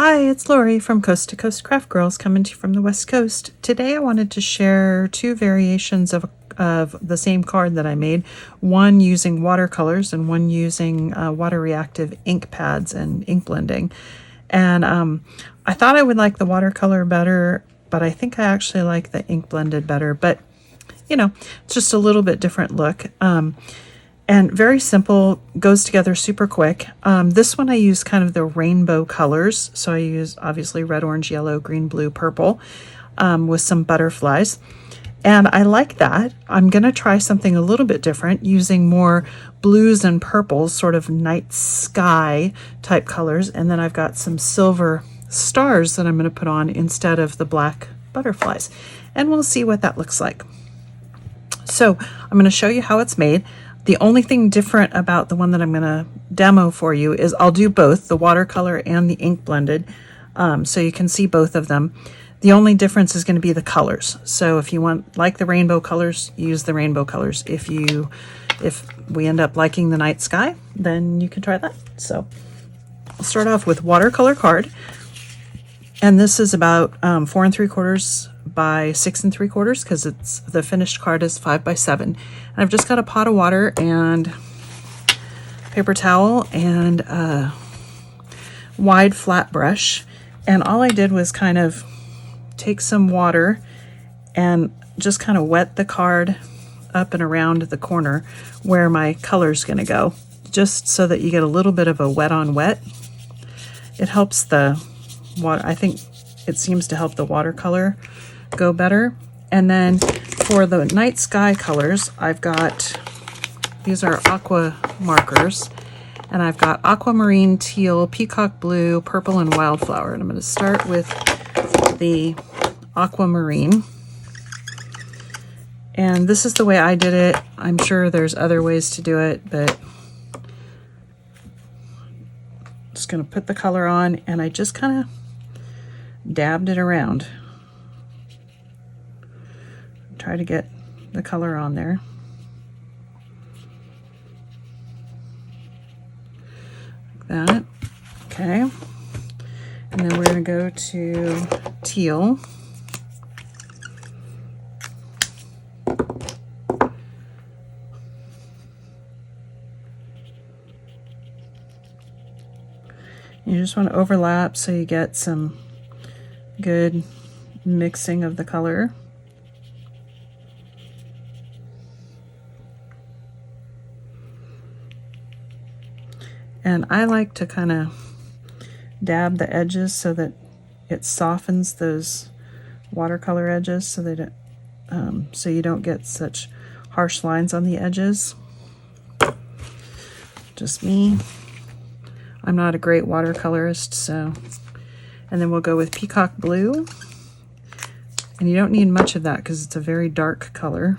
Hi, it's Lori from Coast to Coast Craft Girls coming to you from the West Coast. Today I wanted to share two variations of the same card that I made, one using watercolors and one using water reactive ink pads and ink blending. And I thought I would like the watercolor better, but I think I actually like the ink blended better. But, you know, it's just a little bit different look. And very simple, goes together super quick. This one I use kind of the rainbow colors. So I use obviously red, orange, yellow, green, blue, purple with some butterflies. And I like that. I'm going to try something a little bit different using more blues and purples, sort of night sky type colors. And then I've got some silver stars that I'm going to put on instead of the black butterflies. And we'll see what that looks like. So I'm going to show you how it's made. The only thing different about the one that I'm going to demo for you is I'll do both the watercolor and the ink blended, so you can see both of them. The only difference is going to be the colors. So if you like the rainbow colors, use the rainbow colors. If we end up liking the night sky, then you can try that. So I'll start off with watercolor card, and this is about 4 3/4 by 6 3/4 because it's the finished card is 5 by 7. And I've just got a pot of water and paper towel and a wide flat brush, and all I did was kind of take some water and just kind of wet the card up and around the corner where my color's going to go, just so that you get a little bit of a wet on wet. It helps the water, I think it seems to help the watercolor go better. And then for the night sky colors, I've got, these are aqua markers, and I've got aquamarine, teal, peacock blue, purple, and wildflower. And I'm going to start with the aquamarine. And this is the way I did it. I'm sure there's other ways to do it, but I'm just going to put the color on, and I just kind of dabbed it around. Try to get the color on there. Like that. Okay. And then we're going to go to teal. You just want to overlap so you get some good mixing of the color. And I like to kind of dab the edges so that it softens those watercolor edges, so that so you don't get such harsh lines on the edges. Just me. I'm not a great watercolorist, so. And then we'll go with peacock blue. And you don't need much of that because it's a very dark color.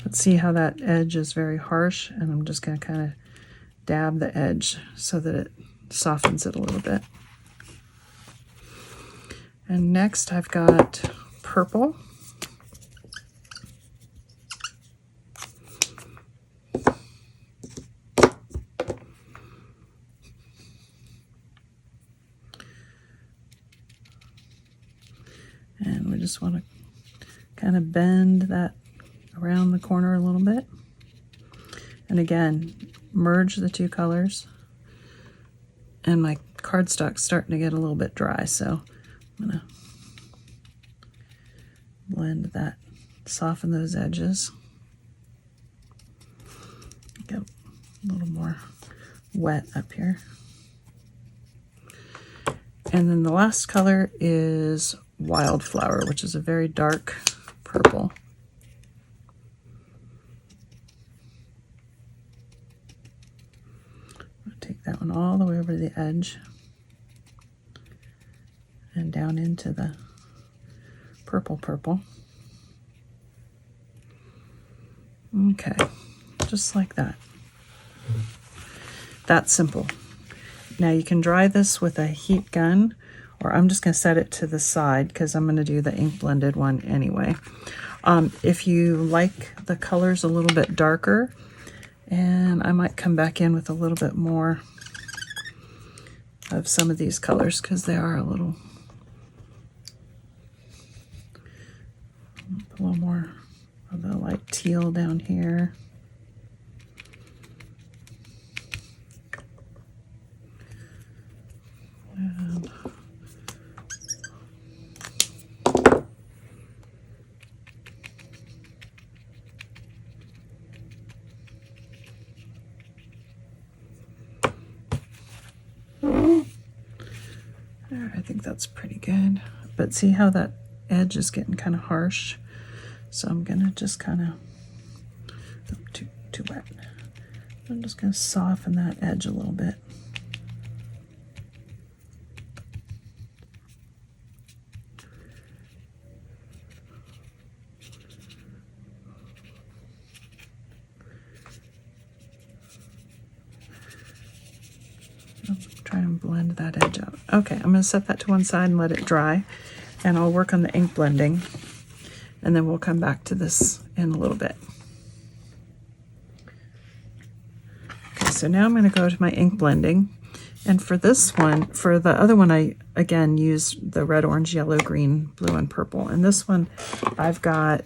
Let's see how that edge is very harsh, and I'm just going to kind of dab the edge so that it softens it a little bit. And next I've got purple. And we just want to kind of bend that around the corner a little bit. And again, merge the two colors. And my cardstock's starting to get a little bit dry, so I'm going to blend that, soften those edges. Get a little more wet up here. And then the last color is wildflower, which is a very dark purple. Take that one all the way over to the edge and down into the purple. Okay, just like that. That's simple. Now you can dry this with a heat gun, or I'm just going to set it to the side because I'm going to do the ink blended one anyway. If you like the colors a little bit darker, and I might come back in with a little bit more of some of these colors because they are a little more of the light teal down here. And there, I think that's pretty good. But see how that edge is getting kind of harsh? So I'm gonna just kind of, too wet. I'm just gonna soften that edge a little bit. Try and blend that edge out. Okay, I'm gonna set that to one side and let it dry, and I'll work on the ink blending, and then we'll come back to this in a little bit. Okay, so now I'm going to go to my ink blending, and for this one, for the other one, I again used the red, orange, yellow, green, blue, and purple. And this one, I've got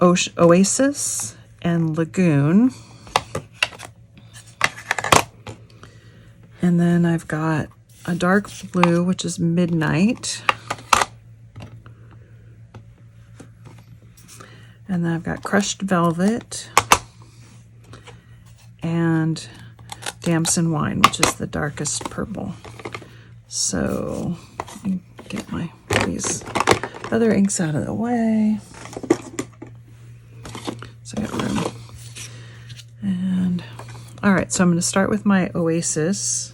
Oasis and Lagoon, and then I've got a dark blue, which is Midnight. And then I've got Crushed Velvet and Damson Wine, which is the darkest purple. So let me get these other inks out of the way. So I got room. And all right, so I'm going to start with my Oasis.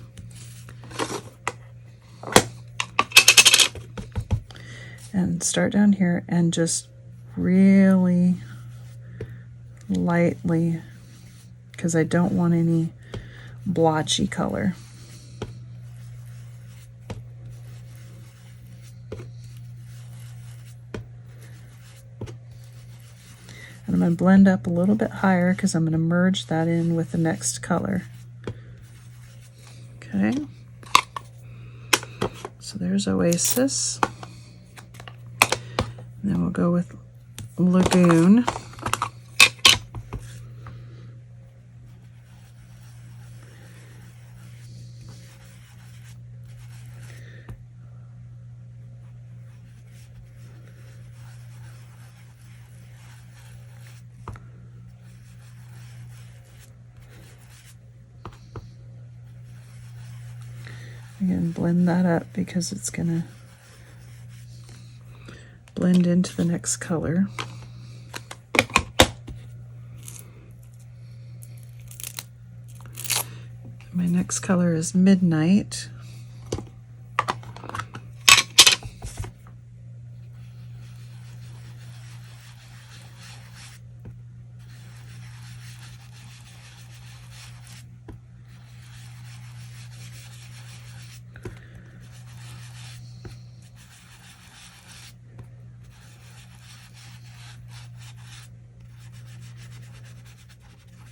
And start down here and just really lightly, because I don't want any blotchy color. And I'm going to blend up a little bit higher because I'm going to merge that in with the next color. Okay, so there's Oasis. And then we'll go with Lagoon. Again, blend that up because it's going to blend into the next color. My next color is Midnight.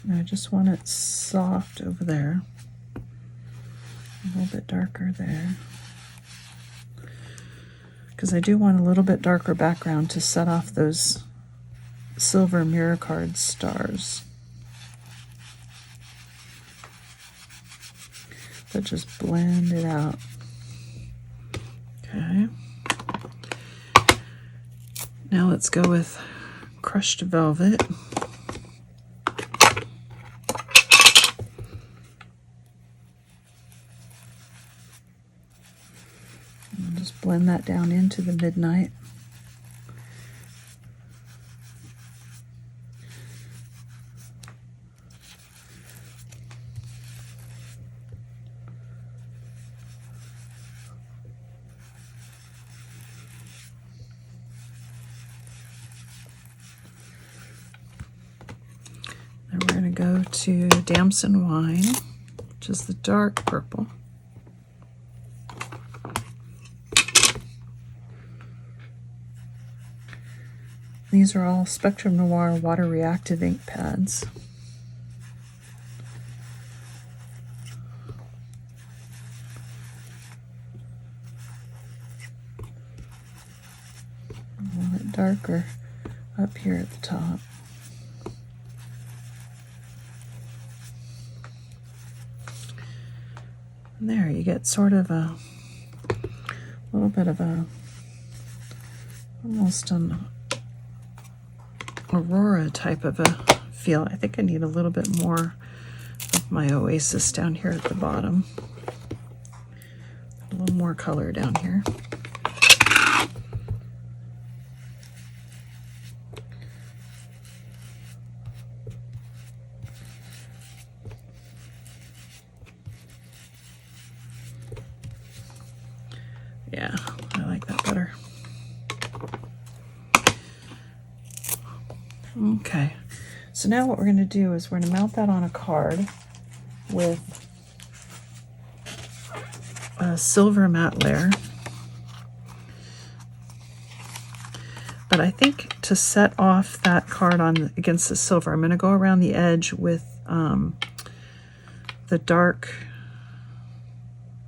And I just want it soft over there. A little bit darker there. Because I do want a little bit darker background to set off those silver mirror card stars. But just blend it out. Okay. Now let's go with Crushed Velvet. Blend that down into the Midnight. Then we're going to go to Damson Wine, which is the dark purple. These are all Spectrum Noir water reactive ink pads. A little bit darker up here at the top. And there you get sort of a little bit of a almost an Aurora type of a feel. I think I need a little bit more of my Oasis down here at the bottom. A little more color down here. Yeah, I like that better. Okay, so now what we're going to do is we're going to mount that on a card with a silver matte layer. But I think to set off that card on against the silver, I'm going to go around the edge with the dark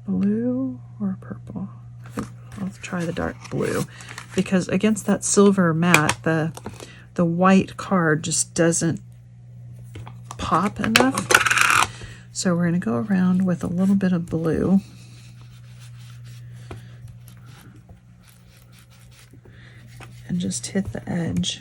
blue or purple. I think I'll try the dark blue, because against that silver matte, the white card just doesn't pop enough. So we're going to go around with a little bit of blue. And just hit the edge.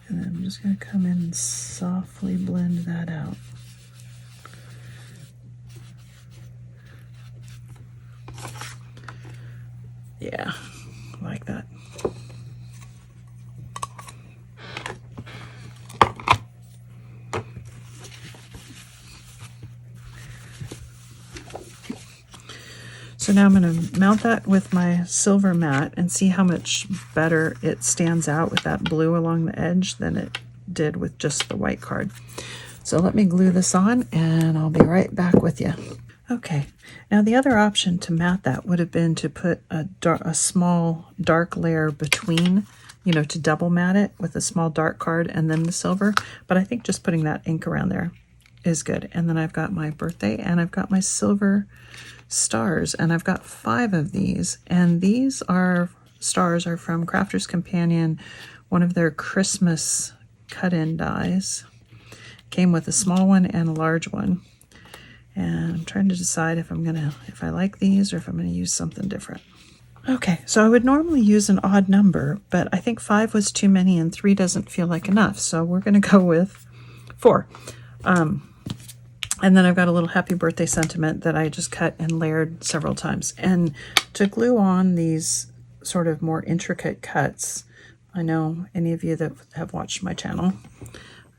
And then I'm just going to come in and softly blend that out. Yeah, like that. So now I'm going to mount that with my silver matte and see how much better it stands out with that blue along the edge than it did with just the white card. So let me glue this on and I'll be right back with you. Okay, now the other option to matte that would have been to put a small dark layer between, you know, to double matte it with a small dark card and then the silver. But I think just putting that ink around there is good. And then I've got my birthday and I've got my silver stars, and I've got 5 of these, and these stars are from Crafter's Companion, one of their Christmas cut-in dies. Came with a small one and a large one, and I'm trying to decide if I like these or if I'm gonna use something different. Okay, so I would normally use an odd number, but I think 5 was too many and 3 doesn't feel like enough, so we're gonna go with 4. And then I've got a little happy birthday sentiment that I just cut and layered several times. And to glue on these sort of more intricate cuts, I know any of you that have watched my channel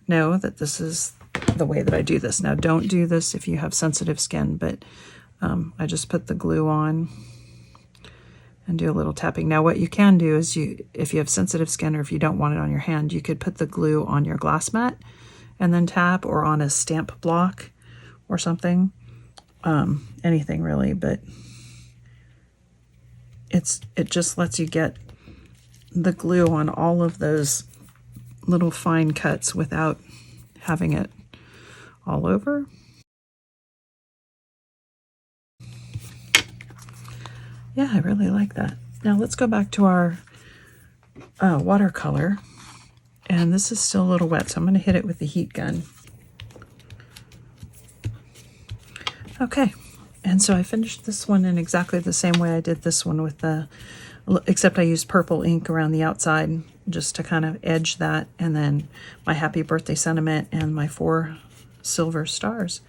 know that this is the way that I do this. Now, don't do this if you have sensitive skin, but I just put the glue on and do a little tapping. Now, what you can do is if you have sensitive skin or if you don't want it on your hand, you could put the glue on your glass mat and then tap, or on a stamp block or something, anything really, but it just lets you get the glue on all of those little fine cuts without having it all over. Yeah, I really like that. Now let's go back to our watercolor, and this is still a little wet, so I'm going to hit it with the heat gun. Okay, and so I finished this one in exactly the same way I did this one with except I used purple ink around the outside just to kind of edge that, and then my happy birthday sentiment and my 4 silver stars.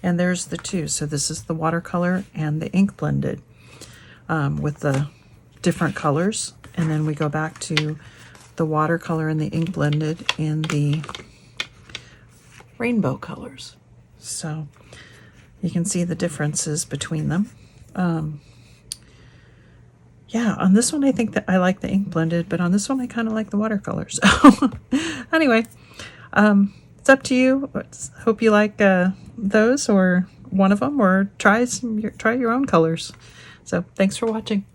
And there's the 2. So this is the watercolor and the ink blended with the different colors. And then we go back to the watercolor and the ink blended in the rainbow colors. So you can see the differences between them. Yeah, on this one I think that I like the ink blended, but on this one I kind of like the watercolors. Anyway, It's up to you. Hope you like those or one of them, or try your own colors. So thanks for watching.